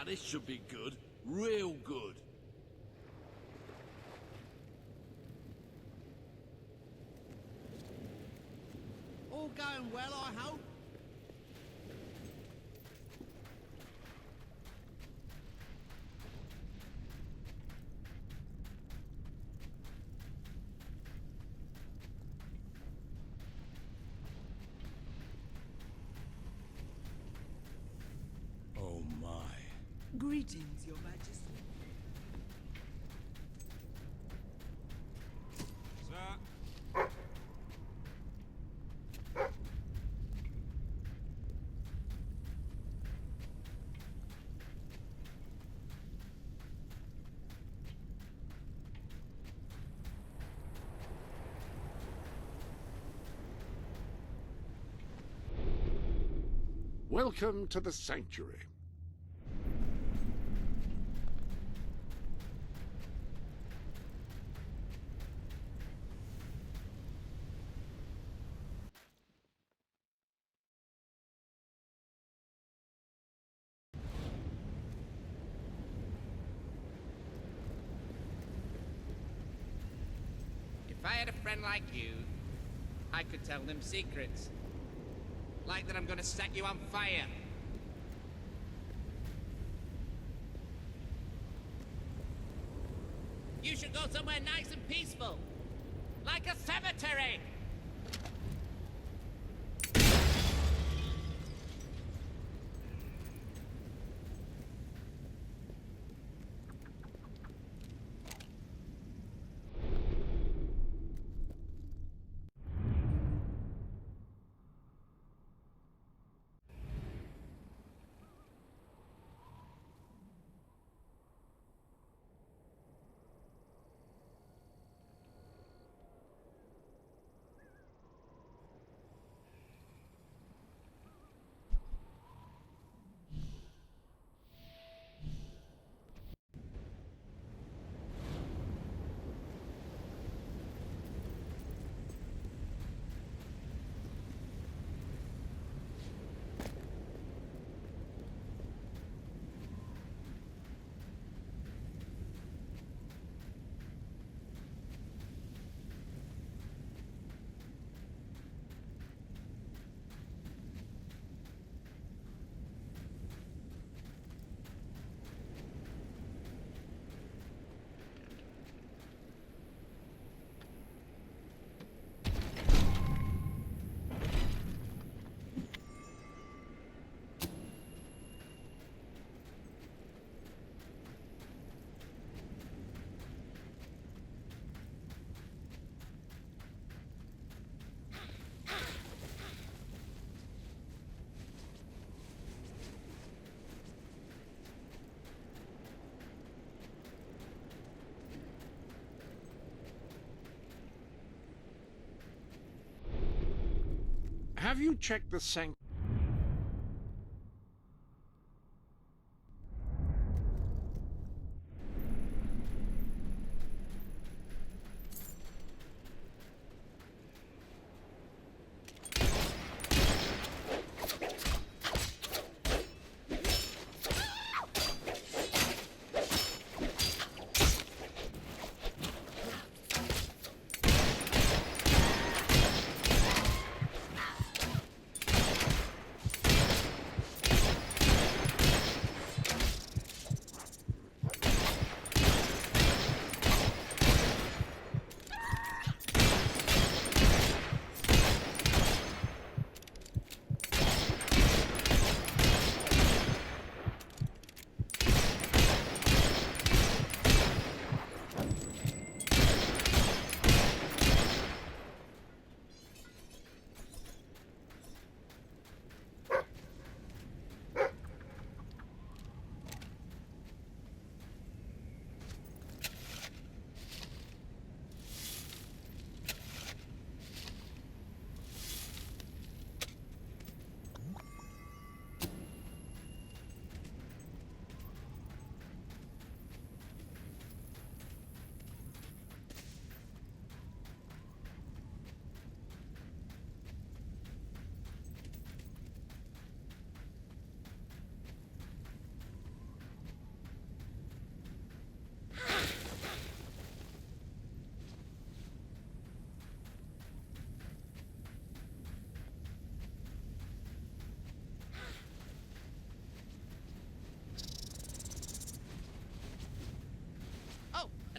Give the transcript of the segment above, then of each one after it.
Now this should be good. Real good. All going well, I hope? Oh my. Greetings, Your Majesty. Sir. Welcome to the sanctuary. If I had a friend like you, I could tell them secrets. Like that I'm gonna set you on fire. You should go somewhere nice and peaceful. Like a cemetery! Have you checked the sanctuary?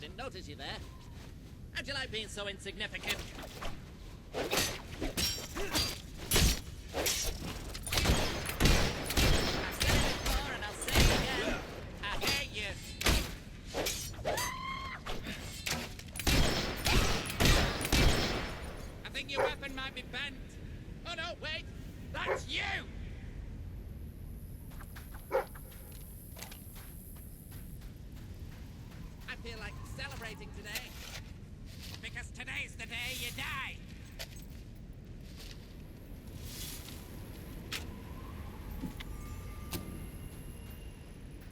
I didn't notice you there. How'd you like being so insignificant? I've said it before and I'll say it again. I hate you. I think your weapon might be bent. Oh no, wait! That's you! I feel like celebrating today. Because today's the day you die.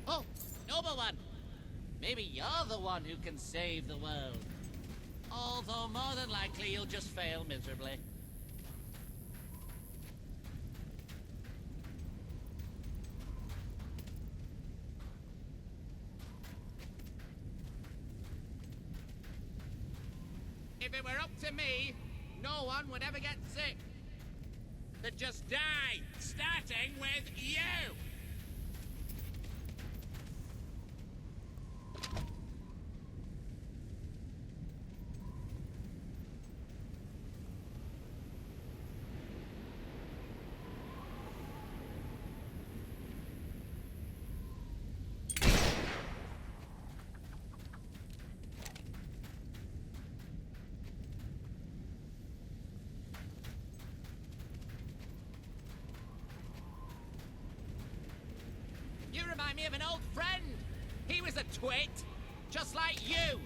Oh, noble one. Maybe you're the one who can save the world. Although more than likely you'll just fail miserably. If it were up to me, no one would ever get sick. They'd just die, starting with you! You remind me of an old friend. He was a twit, just like you.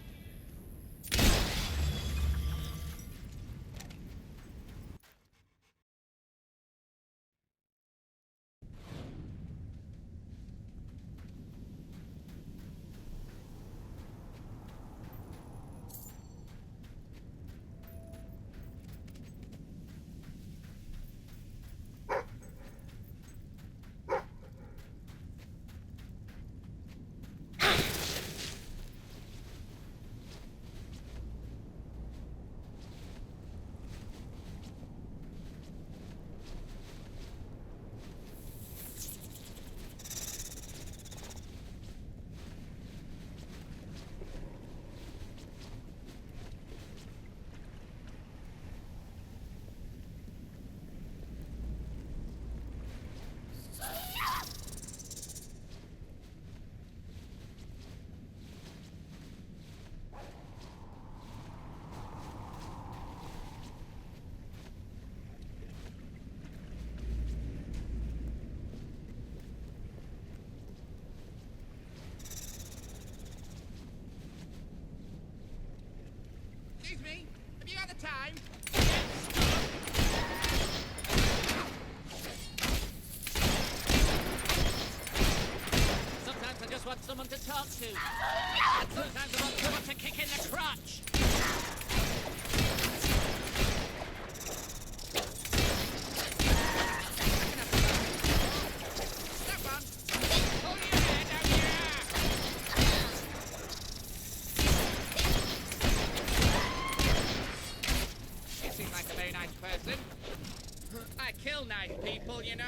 Excuse me, have you got the time? Sometimes I just want someone to talk to. Sometimes I want someone to kick in the crotch. Step on. Pull your head out here. You seem like a very nice person. I kill nice people, you know.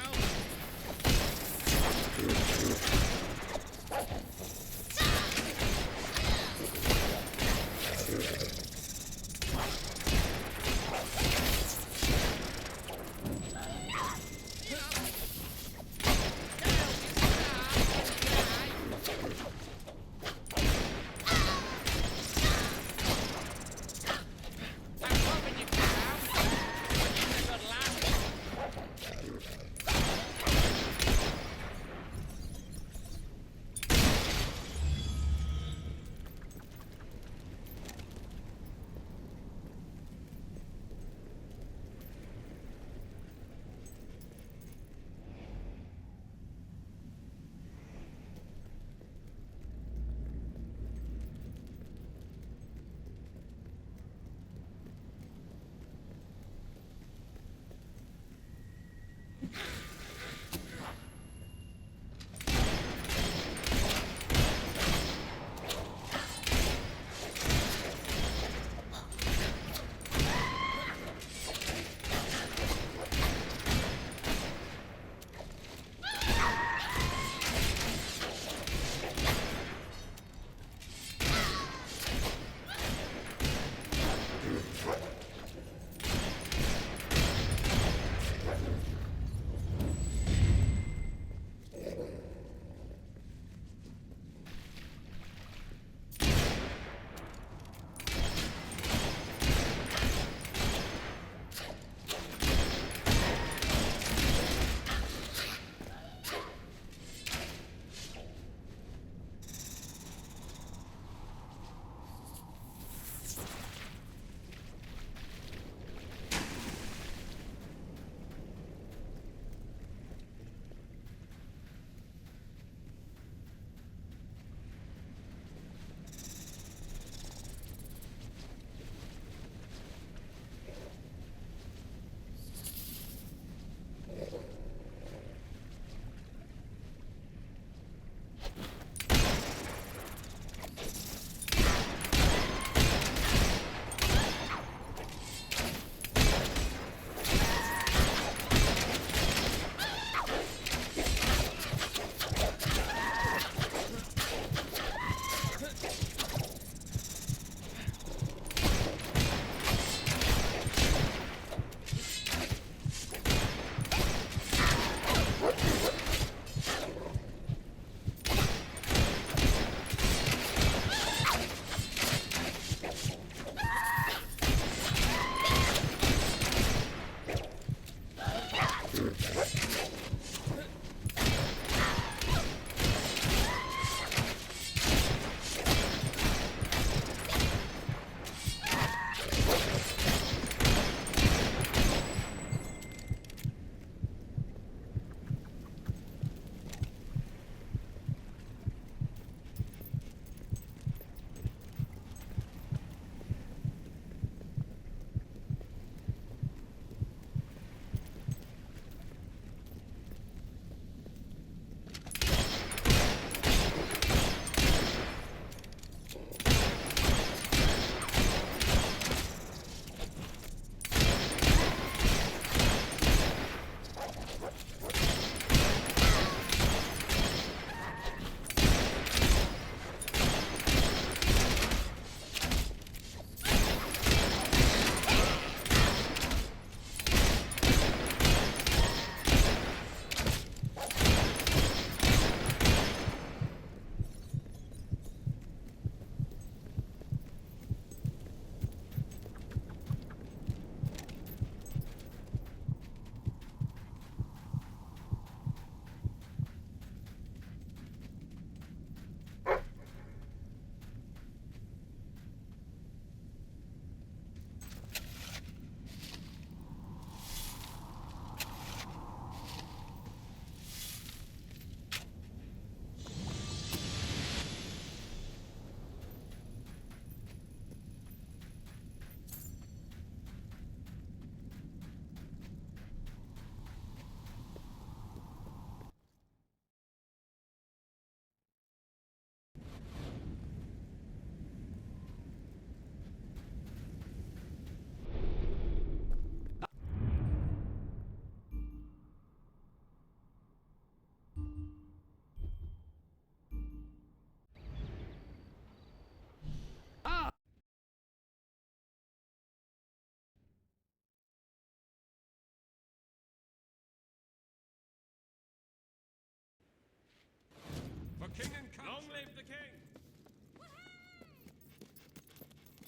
king!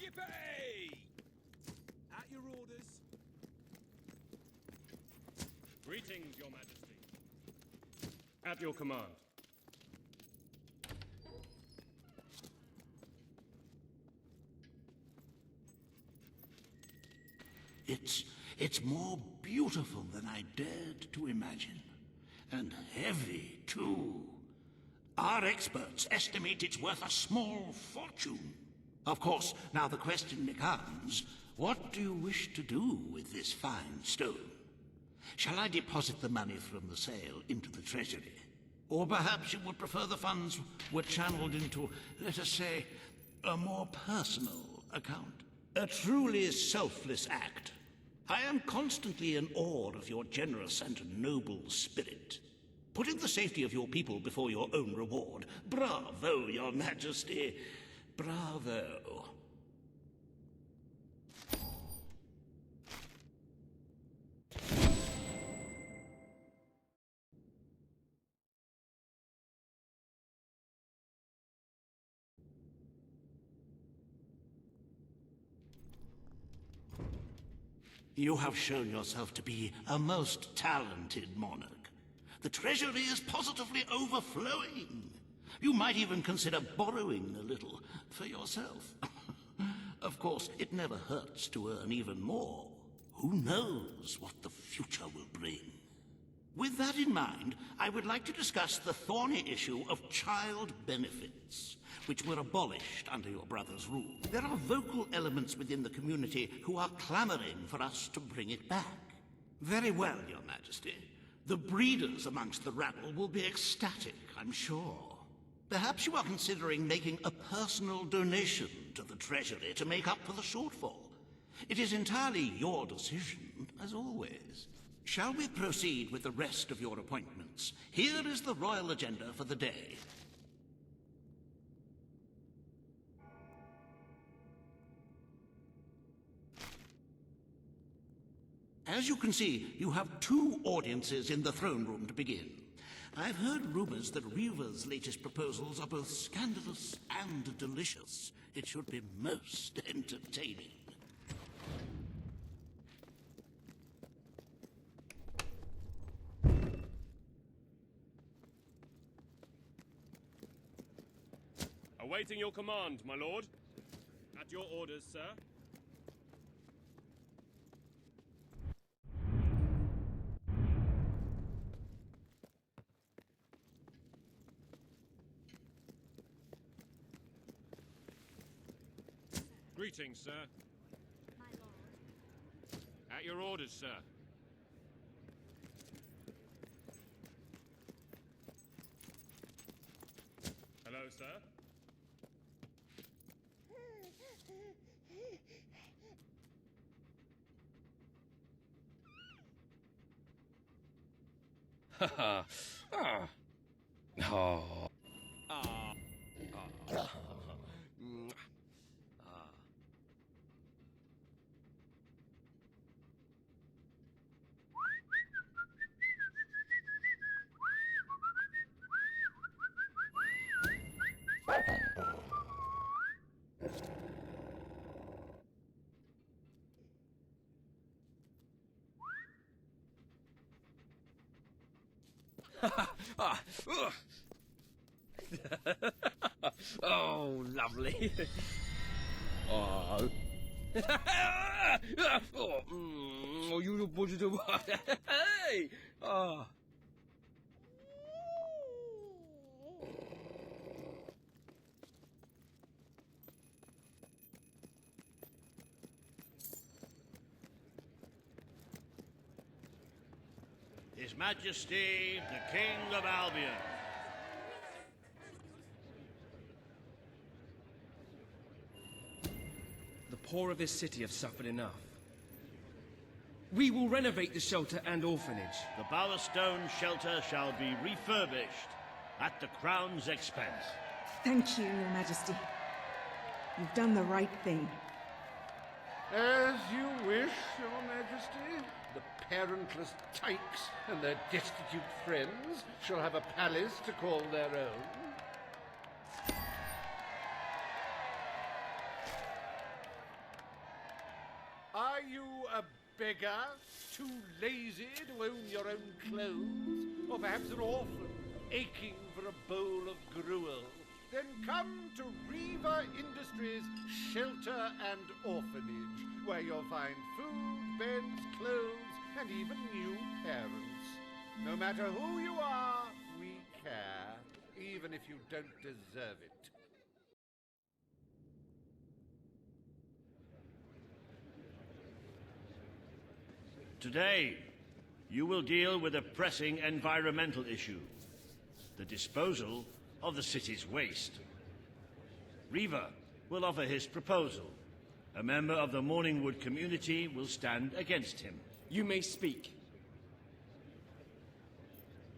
Yippee! At your orders. Greetings, Your Majesty. At your command. It's more beautiful than I dared to imagine. And heavy, too. Our experts estimate it's worth a small fortune. Of course, now the question becomes, what do you wish to do with this fine stone? Shall I deposit the money from the sale into the treasury? Or perhaps you would prefer the funds were channeled into, let us say, a more personal account? A truly selfless act. I am constantly in awe of your generous and noble spirit. Putting the safety of your people before your own reward. Bravo, Your Majesty. Bravo. You have shown yourself to be a most talented monarch. The treasury is positively overflowing. You might even consider borrowing a little for yourself. Of course, it never hurts to earn even more. Who knows what the future will bring? With that in mind, I would like to discuss the thorny issue of child benefits, which were abolished under your brother's rule. There are vocal elements within the community who are clamoring for us to bring it back. Very well, Your Majesty. The breeders amongst the rabble will be ecstatic, I'm sure. Perhaps you are considering making a personal donation to the treasury to make up for the shortfall. It is entirely your decision, as always. Shall we proceed with the rest of your appointments? Here is the royal agenda for the day. As you can see, you have 2 audiences in the throne room to begin. I've heard rumors that Reva's latest proposals are both scandalous and delicious. It should be most entertaining. Awaiting your command, my lord. At your orders, sir. Greetings, sir. My lord. At your orders, sir. Hello, sir. Haha. Ah. Oh. Oh, lovely. Oh. Oh, you don't put it away. Hey! Oh. His Majesty, the King of Albion. The poor of this city have suffered enough. We will renovate the shelter and orphanage. The Bowerstone shelter shall be refurbished at the Crown's expense. Thank you, Your Majesty. You've done the right thing. As you wish, Your Majesty. The parentless tykes and their destitute friends shall have a palace to call their own. Are you a beggar, too lazy to own your own clothes? Or perhaps an orphan, aching for a bowl of gruel? Then come to Riva Industries Shelter and Orphanage, where you'll find food, beds, clothes, and even new parents. No matter who you are, we care, even if you don't deserve it. Today, you will deal with a pressing environmental issue. The disposal of the city's waste. Riva will offer his proposal. A member of the Morningwood community will stand against him. You may speak.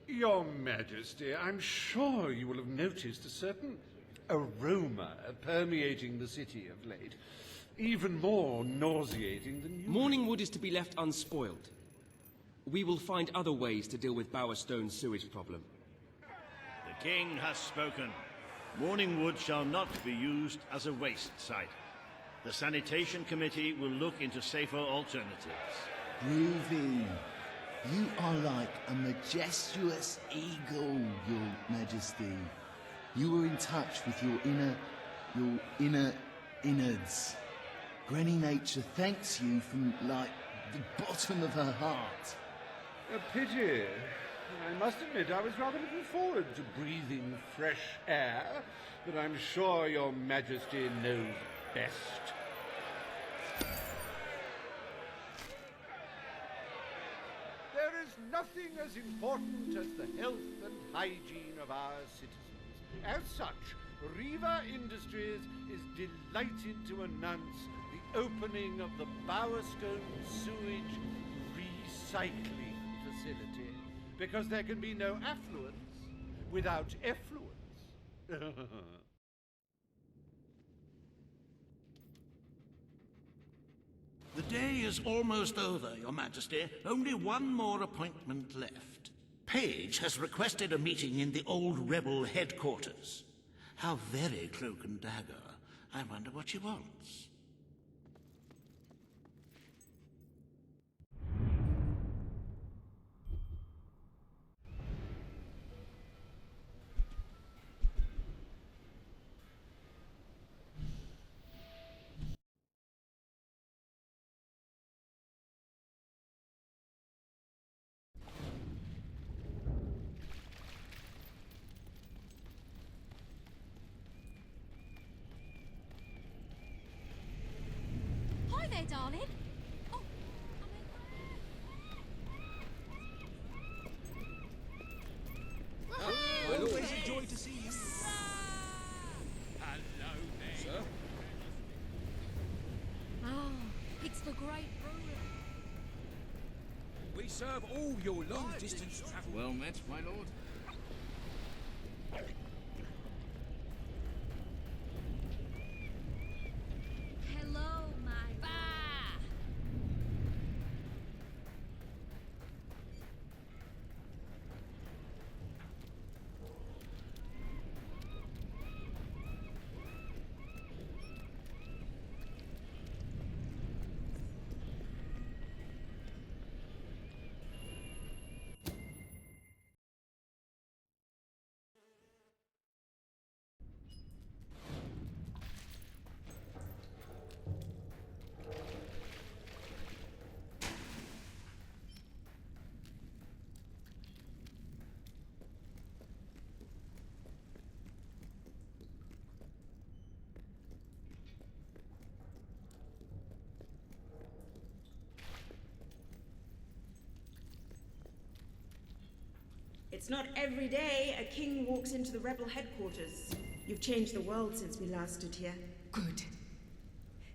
Your Majesty, I'm sure you will have noticed a certain aroma permeating the city of late. Even more nauseating than usual. Morningwood is to be left unspoiled. We will find other ways to deal with Bowerstone's sewage problem. The king has spoken. Morningwood shall not be used as a waste site. The sanitation committee will look into safer alternatives. Groovy. You are like a majestuous eagle, Your Majesty. You are in touch with your inner innards. Granny Nature thanks you from, like, the bottom of her heart. A pity. I must admit I was rather looking forward to breathing fresh air, but I'm sure Your Majesty knows best. There is nothing as important as the health and hygiene of our citizens. As such, Riva Industries is delighted to announce the opening of the Bowerstone Sewage Recycling Facility, because there can be no affluence without effluence. The day is almost over, Your Majesty. Only one more appointment left. Page has requested a meeting in the old rebel headquarters. How very cloak and dagger. I wonder what she wants. Hi there, darling. Oh, Always a joy to see you. Hello there. Sir? oh, it's the great ruler. We serve all your long-distance travel. Well met, my lord. Hello, my bah. It's not every day a king walks into the rebel headquarters. You've changed the world since we last stood here. Good.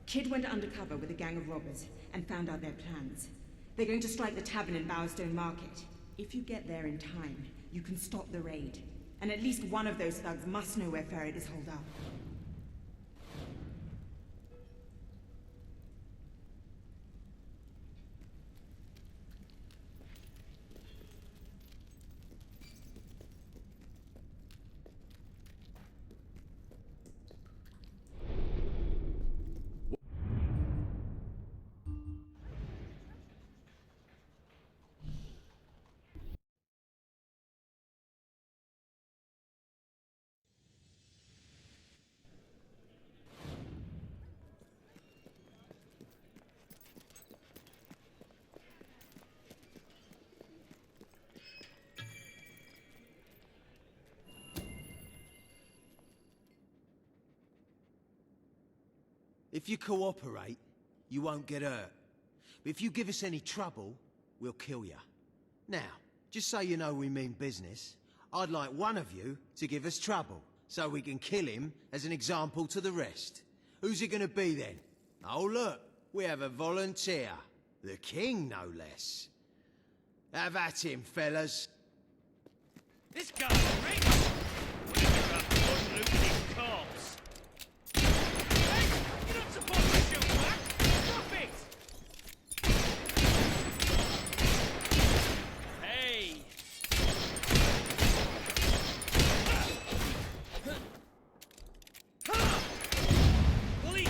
Kid went undercover with a gang of robbers and found out their plans. They're going to strike the tavern in Bowerstone Market. If you get there in time, you can stop the raid. And at least one of those thugs must know where Ferret is holed up. If you cooperate, you won't get hurt. But if you give us any trouble, we'll kill you. Now, just so you know we mean business, I'd like one of you to give us trouble, so we can kill him as an example to the rest. Who's it gonna be then? Oh look, we have a volunteer. The king, no less. Have at him, fellas. This guy's rich! What is it about unlooted corpse? Hey! You're not supposed to shoot back! Stop it! Hey! Bully!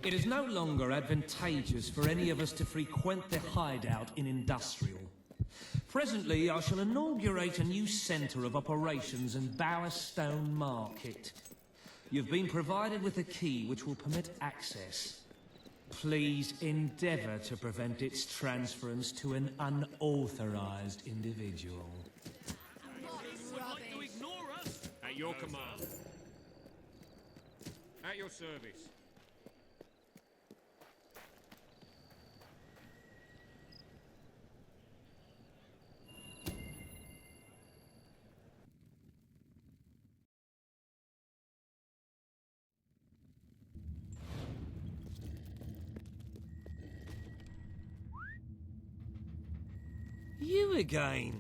It is no longer advantageous for any of us to frequent the hideout in Industrial. Presently, I shall inaugurate a new centre of operations in Bowerstone Market. You've been provided with a key which will permit access. Please endeavour to prevent its transference to an unauthorised individual. Like to ignore us? At your command. At your service. You again.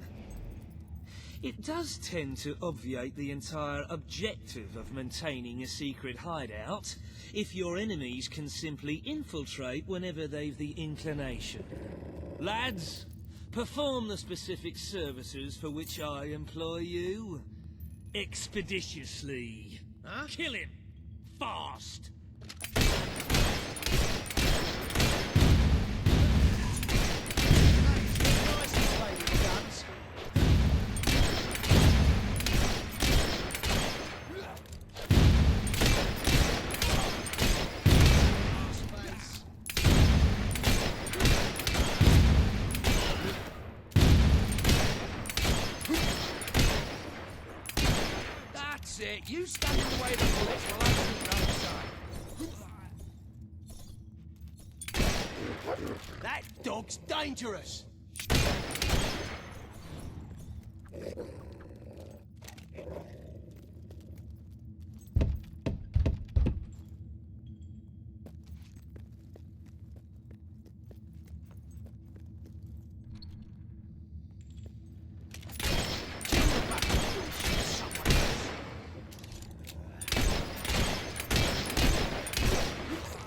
It does tend to obviate the entire objective of maintaining a secret hideout if your enemies can simply infiltrate whenever they've the inclination. Lads, perform the specific services for which I employ you expeditiously. Huh? Kill him fast. That's it. You stand in the way of the bullets while I shoot the other side. That dog's dangerous!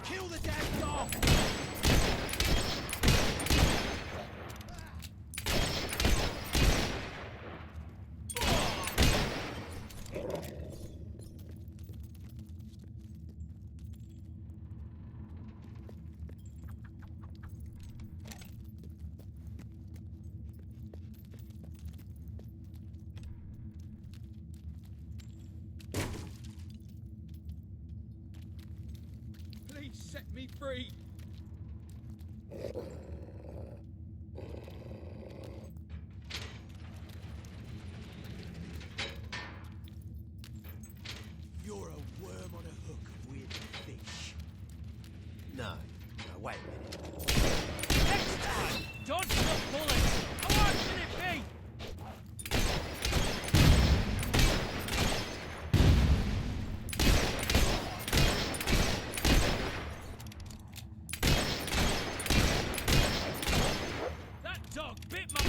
Kill the damn dog! Please set me free. You're a worm on a hook of weird fish. No, wait a minute. Next time! Dodge the bullets! How hard can it be? That dog bit my...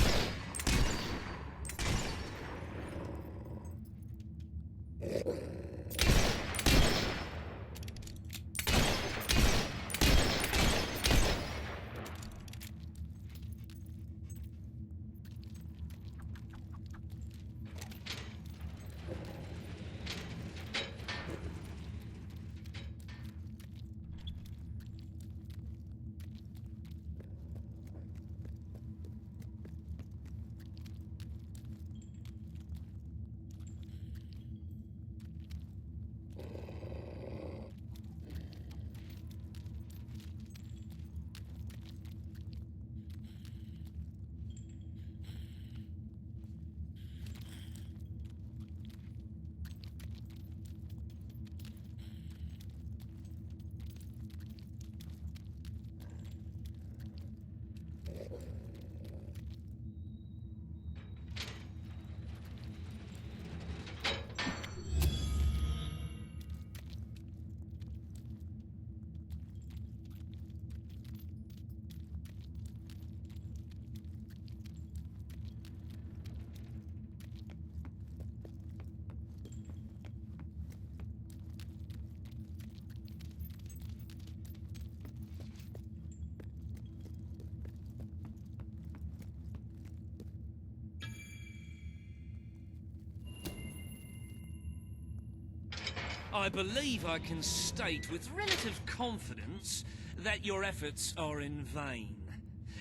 I believe I can state with relative confidence that your efforts are in vain.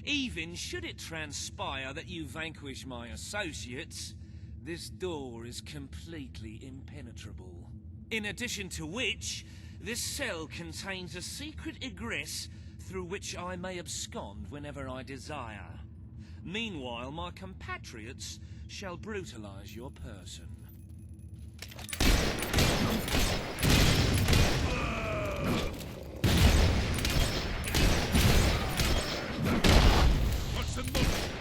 Even should it transpire that you vanquish my associates, this door is completely impenetrable. In addition to which, this cell contains a secret egress through which I may abscond whenever I desire. Meanwhile, my compatriots shall brutalize your person. What's the move?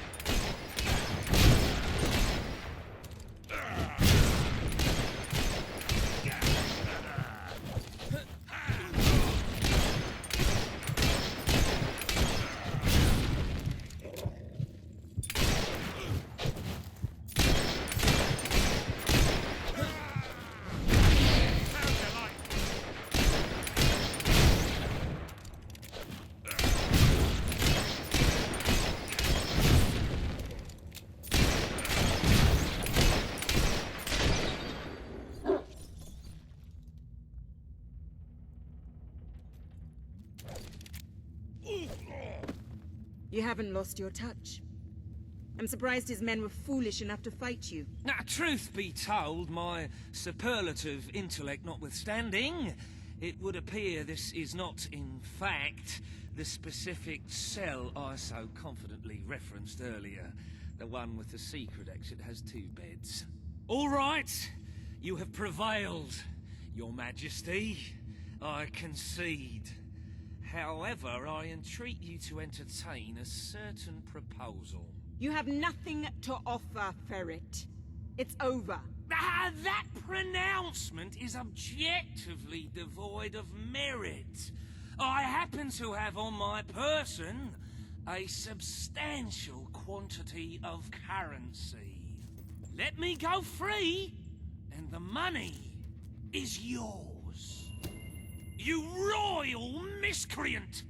You haven't lost your touch. I'm surprised his men were foolish enough to fight you. Now, truth be told, my superlative intellect notwithstanding, it would appear this is not, in fact, the specific cell I so confidently referenced earlier. The one with the secret exit has 2 beds. All right, you have prevailed, Your Majesty. I concede. However, I entreat you to entertain a certain proposal. You have nothing to offer, Ferret. It's over. That pronouncement is objectively devoid of merit. I happen to have on my person a substantial quantity of currency. Let me go free, and the money is yours. You royal miscreant!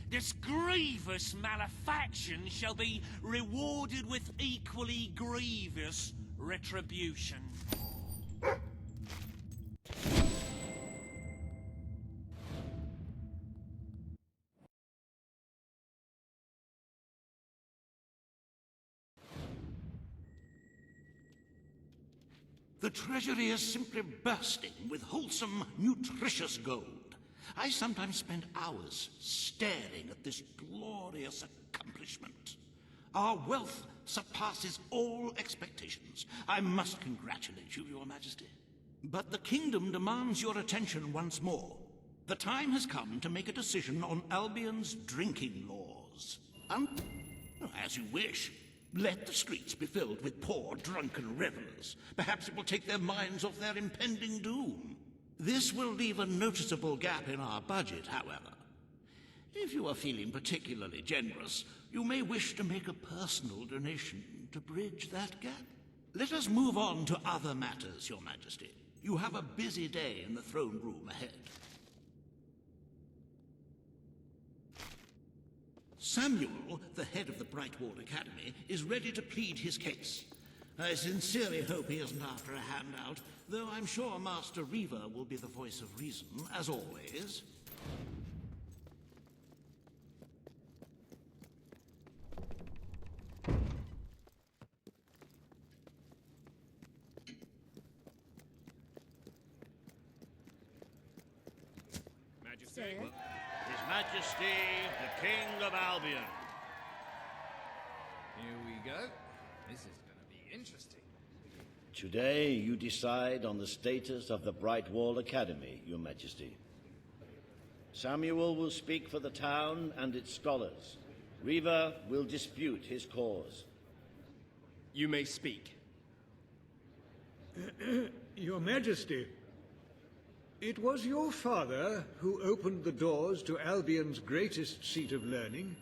This grievous malefaction shall be rewarded with equally grievous retribution. The treasury is simply bursting with wholesome, nutritious gold. I sometimes spend hours staring at this glorious accomplishment. Our wealth surpasses all expectations. I must congratulate you, Your Majesty. But the kingdom demands your attention once more. The time has come to make a decision on Albion's drinking laws. As you wish. Let the streets be filled with poor, drunken revelers. Perhaps it will take their minds off their impending doom. This will leave a noticeable gap in our budget, however. If you are feeling particularly generous, you may wish to make a personal donation to bridge that gap. Let us move on to other matters, Your Majesty. You have a busy day in the throne room ahead. Samuel, the head of the Brightwall Academy, is ready to plead his case. I sincerely hope he isn't after a handout, though I'm sure Master Reaver will be the voice of reason, as always. Majesty. His Majesty, the King of Albion. Here we go. This is going to be interesting. Today you decide on the status of the Brightwall Academy, Your Majesty. Samuel will speak for the town and its scholars. Reaver will dispute his cause. You may speak. Your Majesty, it was your father who opened the doors to Albion's greatest seat of learning.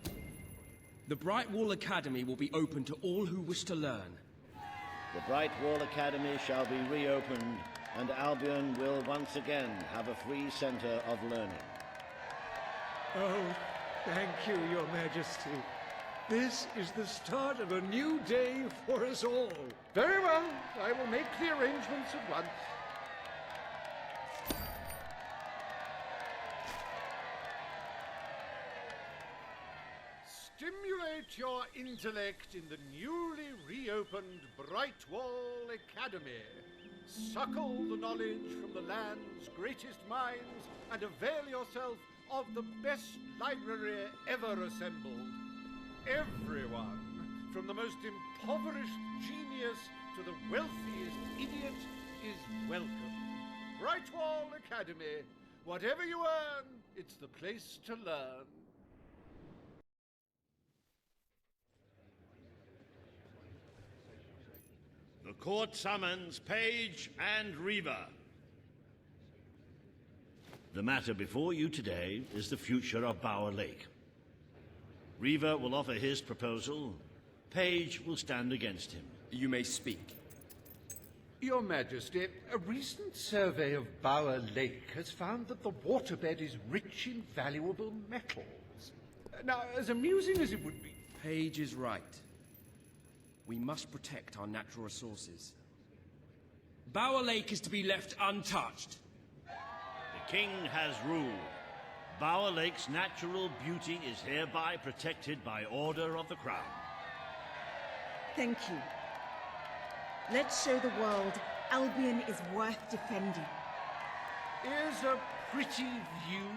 The Brightwall Academy will be open to all who wish to learn. The Brightwall Academy shall be reopened, and Albion will once again have a free center of learning. Oh, thank you, Your Majesty. This is the start of a new day for us all. Very well. I will make the arrangements at once. Stimulate your intellect in the newly reopened Brightwall Academy. Suckle the knowledge from the land's greatest minds and avail yourself of the best library ever assembled. Everyone, from the most impoverished genius to the wealthiest idiot, is welcome. Brightwall Academy. Whatever you earn, it's the place to learn. The court summons Page and Reaver. The matter before you today is the future of Bower Lake. Reaver will offer his proposal. Page will stand against him. You may speak. Your Majesty, a recent survey of Bower Lake has found that the waterbed is rich in valuable metals. Now, as amusing as it would be... Page is right. We must protect our natural resources. Bower Lake is to be left untouched. The King has ruled. Bower Lake's natural beauty is hereby protected by order of the Crown. Thank you. Let's show the world Albion is worth defending. Is a pretty view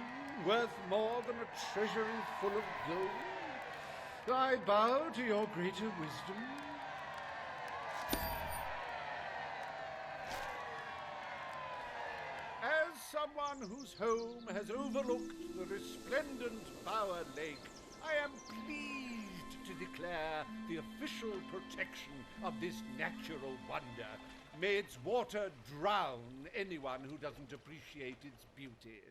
worth more than a treasury full of gold? I bow to your greater wisdom. As someone whose home has overlooked the resplendent Bower Lake, I am pleased to declare the official protection of this natural wonder. May its water drown anyone who doesn't appreciate its beauty.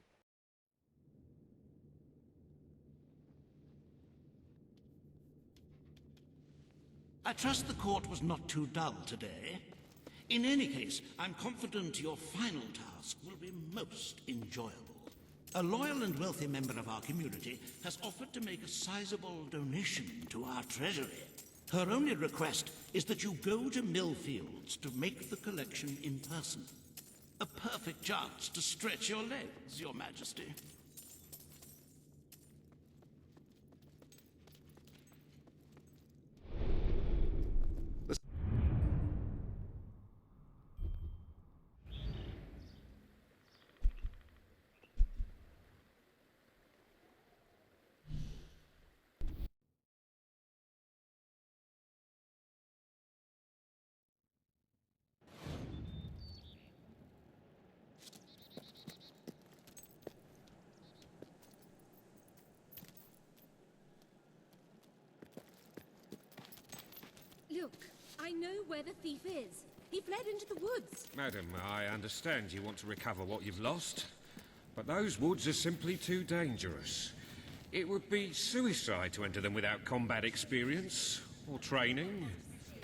I trust the court was not too dull today. In any case, I'm confident your final task will be most enjoyable. A loyal and wealthy member of our community has offered to make a sizable donation to our treasury. Her only request is that you go to Millfields to make the collection in person. A perfect chance to stretch your legs, Your Majesty. Look, I know where the thief is. He fled into the woods. Madam, I understand you want to recover what you've lost, but those woods are simply too dangerous. It would be suicide to enter them without combat experience, or training,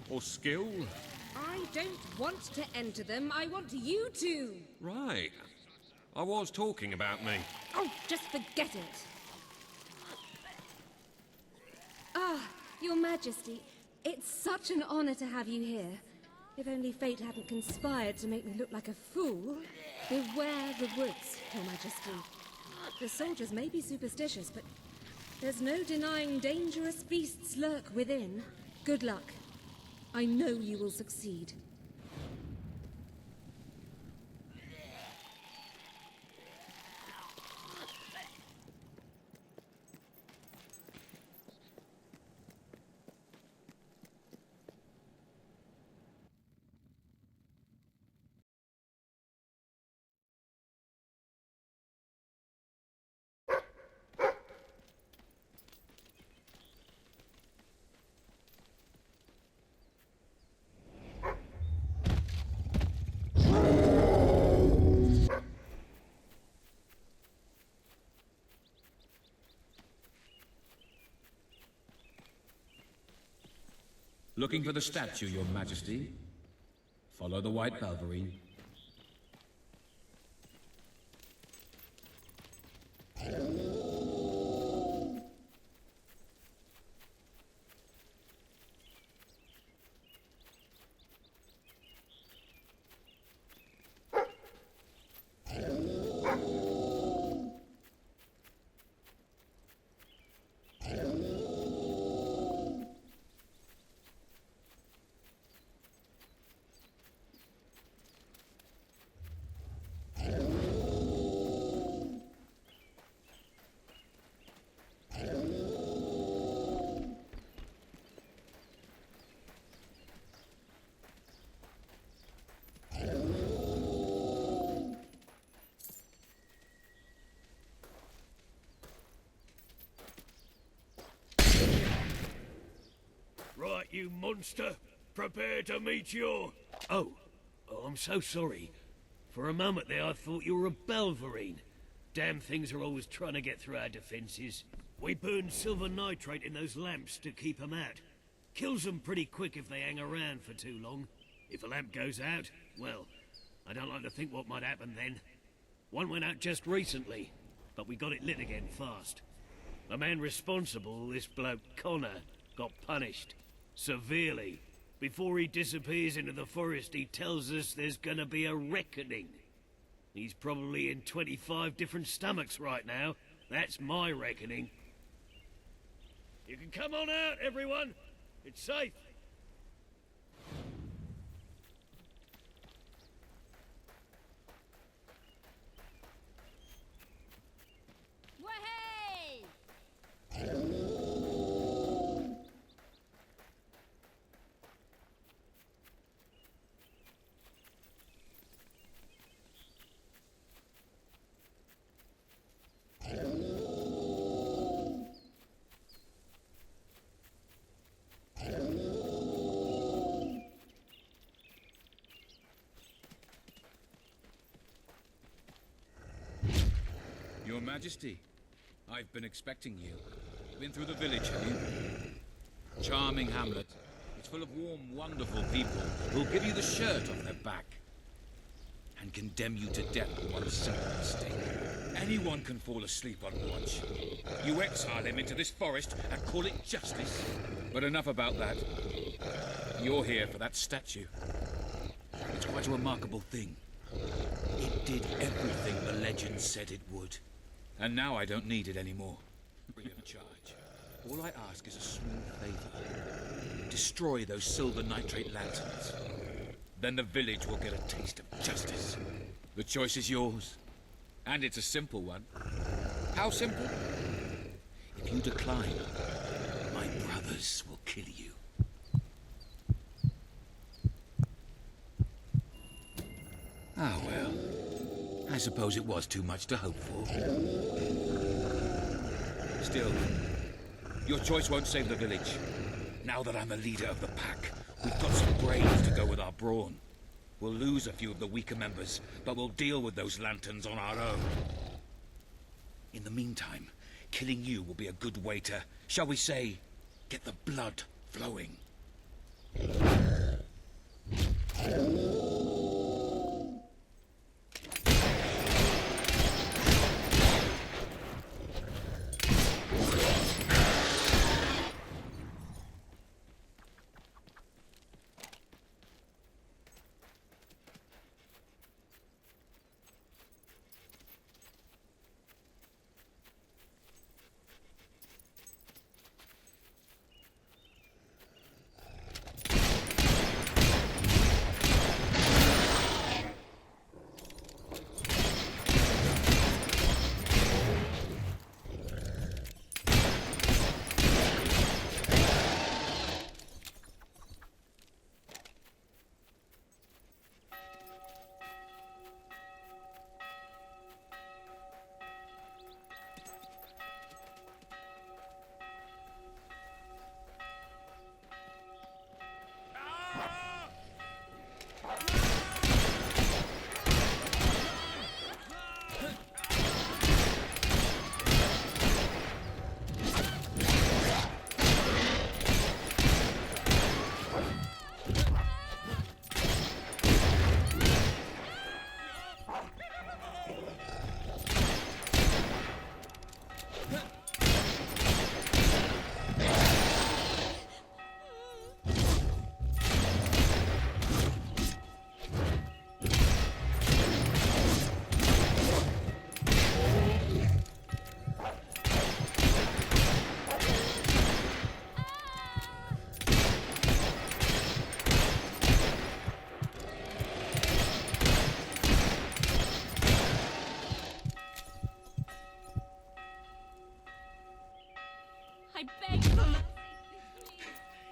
or skill. I don't want to enter them. I want you to. Right. I was talking about me. Oh, just forget it. Ah, Your Majesty. It's such an honor to have you here. If only fate hadn't conspired to make me look like a fool. Beware the woods, Your Majesty. The soldiers may be superstitious, but there's no denying dangerous beasts lurk within. Good luck. I know you will succeed. Looking for the statue, Your Majesty. Follow the white Balverine. monster. Prepare to meet your... Oh, I'm so sorry. For a moment there, I thought you were a Belverine. Damn things are always trying to get through our defenses. We burn silver nitrate in those lamps to keep them out. Kills them pretty quick if they hang around for too long. If a lamp goes out, well, I don't like to think what might happen then. One went out just recently, but we got it lit again fast. The man responsible, this bloke Connor, got punished. Severely. Before he disappears into the forest, he tells us there's gonna be a reckoning. He's probably in 25 different stomachs right now. That's my reckoning. You can come on out, everyone. It's safe. Your Majesty, I've been expecting you. Been through the village, have you? Charming hamlet. It's full of warm, wonderful people who'll give you the shirt off their back and condemn you to death for one simple mistake. Anyone can fall asleep on watch. You exile him into this forest and call it justice. But enough about that. You're here for that statue. It's quite a remarkable thing. It did everything the legend said it would. And now I don't need it anymore. Free of charge. All I ask is a small favor. Destroy those silver nitrate lanterns. Then the village will get a taste of justice. The choice is yours. And it's a simple one. How simple? If you decline, my brothers will kill you. Ah, well. I suppose it was too much to hope for. Still, your choice won't save the village. Now that I'm the leader of the pack, we've got some brains to go with our brawn. We'll lose a few of the weaker members, but we'll deal with those lanterns on our own. In the meantime, killing you will be a good way to, shall we say, get the blood flowing.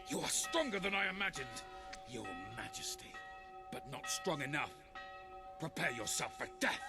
You are stronger than I imagined, Your Majesty, but not strong enough. Prepare yourself for death.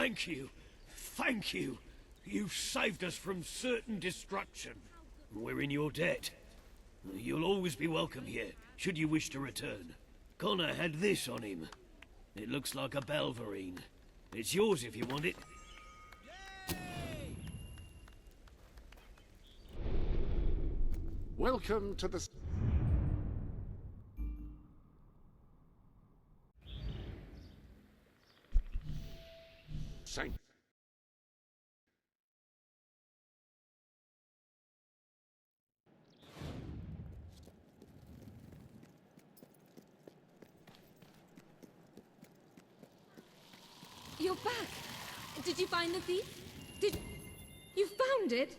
Thank you. Thank you. You've saved us from certain destruction. We're in your debt. You'll always be welcome here, should you wish to return. Connor had this on him. It looks like a Belverine. It's yours if you want it. Welcome to the... Saint. You're back. Did you find the thief? You found it?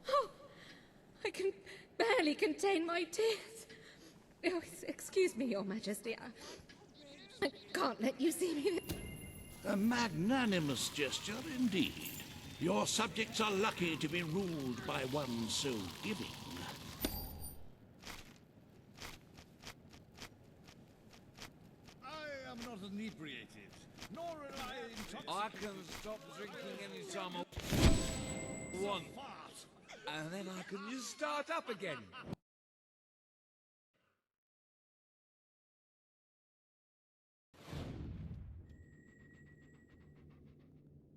Oh, I can barely contain my tears. Oh, excuse me, Your Majesty. I can't let you see me. A magnanimous gesture indeed. Your subjects are lucky to be ruled by one so giving. I am not inebriated, nor am I intoxicated. I can stop drinking any time I want, and then I can just start up again.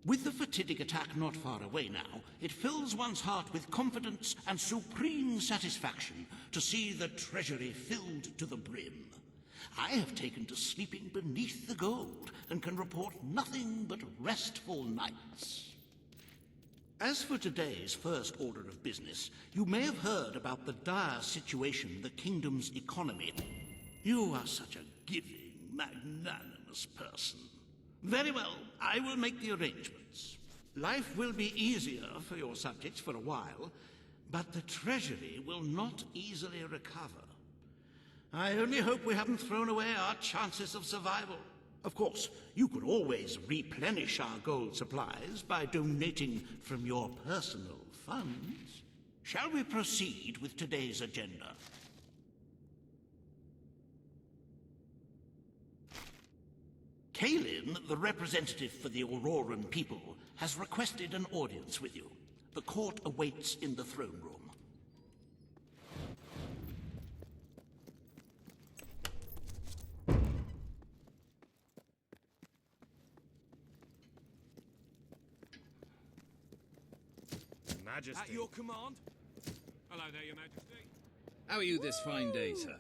With the fatidic attack not far away now, it fills one's heart with confidence and supreme satisfaction to see the treasury filled to the brim. I have taken to sleeping beneath the gold and can report nothing but restful nights. As for today's first order of business, you may have heard about the dire situation the kingdom's economy. You are such a giving, magnanimous person. Very well, I will make the arrangements. Life will be easier for your subjects for a while, but the treasury will not easily recover. I only hope we haven't thrown away our chances of survival. Of course, you could always replenish our gold supplies by donating from your personal funds. Shall we proceed with today's agenda? Kalin, the representative for the Auroran people, has requested an audience with you. The court awaits in the throne room. Majesty. At your command? Hello there, Your Majesty. How are you this fine day, sir?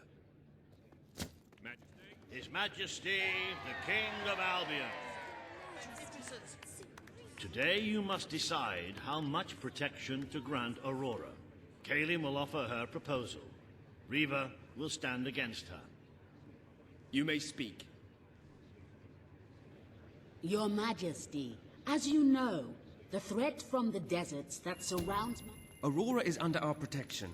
Majesty. His Majesty, the King of Albion. Today you must decide how much protection to grant Aurora. Kalin will offer her proposal. Riva will stand against her. You may speak. Your Majesty, as you know, the threat from the deserts that surrounds Aurora is under our protection.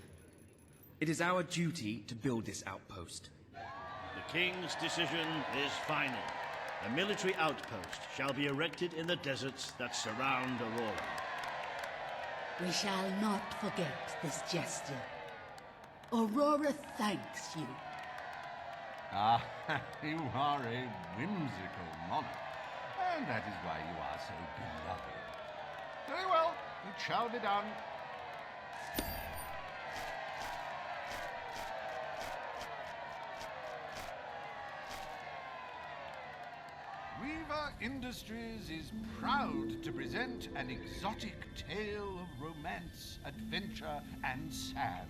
It is our duty to build this outpost. The King's decision is final. A military outpost shall be erected in the deserts that surround Aurora. We shall not forget this gesture. Aurora thanks you. Ah, you are a whimsical monarch, and that is why you are so beloved. Very well, it shall be done. Riva Industries is proud to present an exotic tale of romance, adventure, and sand.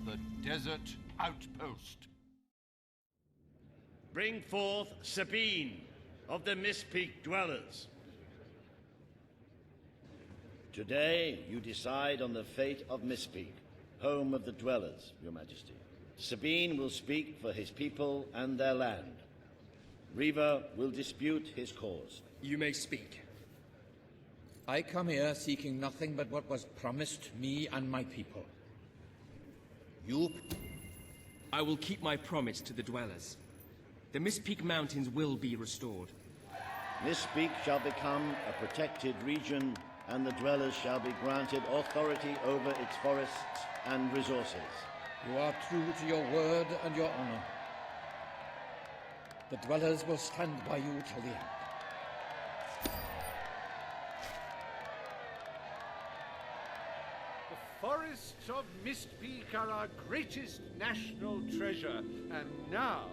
The Desert Outpost. Bring forth Sabine of the Mistpeak Dwellers. Today you decide on the fate of Mistpeak, home of the Dwellers, Your Majesty. Sabine will speak for his people and their land. Riva will dispute his cause. You may speak. I come here seeking nothing but what was promised me and my people. You... I will keep my promise to the Dwellers. The Mistpeak Mountains will be restored. Mistpeak shall become a protected region, and the Dwellers shall be granted authority over its forests and resources. You are true to your word and your honor. The Dwellers will stand by you till the end. forests of Mistpeak are our greatest national treasure, and now,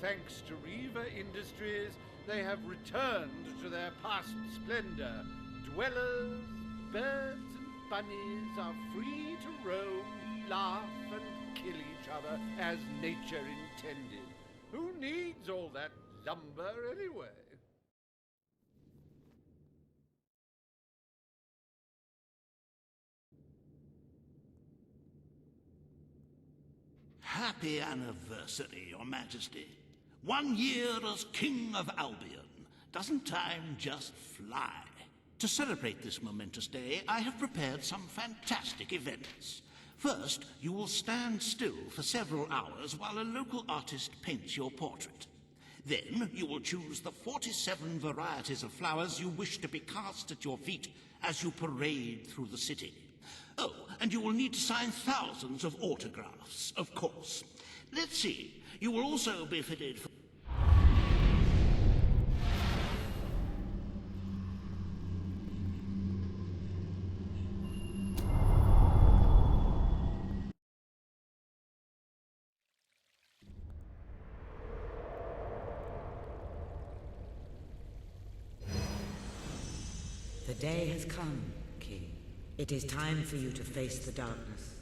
thanks to Reaver Industries, they have returned to their past splendor. Dwellers, birds, and bunnies are free to roam, laugh, and kill each other as nature intended. Who needs all that lumber anyway? Happy anniversary, Your Majesty. 1 year as King of Albion. Doesn't time just fly? To celebrate this momentous day, I have prepared some fantastic events. First, you will stand still for several hours while a local artist paints your portrait. Then, you will choose the 47 varieties of flowers you wish to be cast at your feet as you parade through the city. Oh, and you will need to sign thousands of autographs, of course. Let's see, you will also be fitted for... The day has come, King. It is time for you to face the darkness.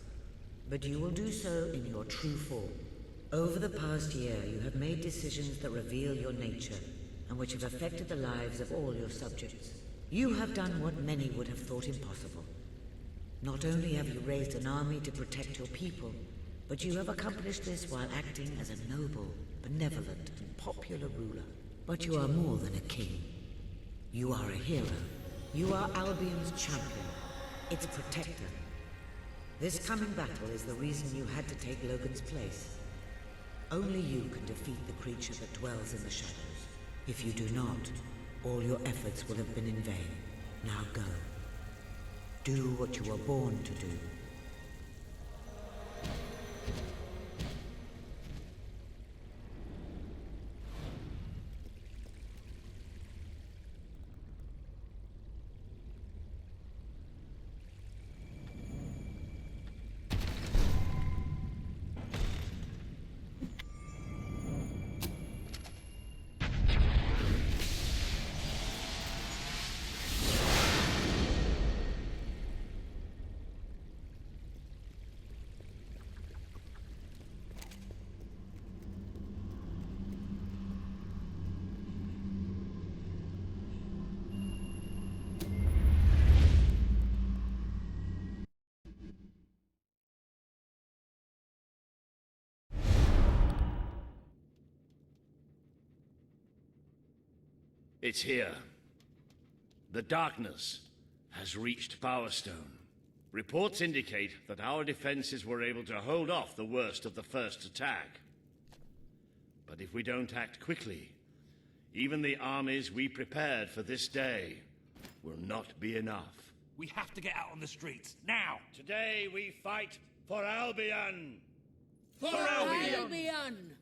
But you will do so in your true form. Over the past year, you have made decisions that reveal your nature, and which have affected the lives of all your subjects. You have done what many would have thought impossible. Not only have you raised an army to protect your people, but you have accomplished this while acting as a noble, benevolent, and popular ruler. But you are more than a king. You are a hero. You are Albion's champion, its protector. This coming battle is the reason you had to take Logan's place. Only you can defeat the creature that dwells in the shadows. If you do not, all your efforts will have been in vain. Now go. Do what you were born to do. It's here. The darkness has reached Power Stone. Reports indicate that our defenses were able to hold off the worst of the first attack. But if we don't act quickly, even the armies we prepared for this day will not be enough. We have to get out on the streets, now! Today we fight for Albion! For Albion!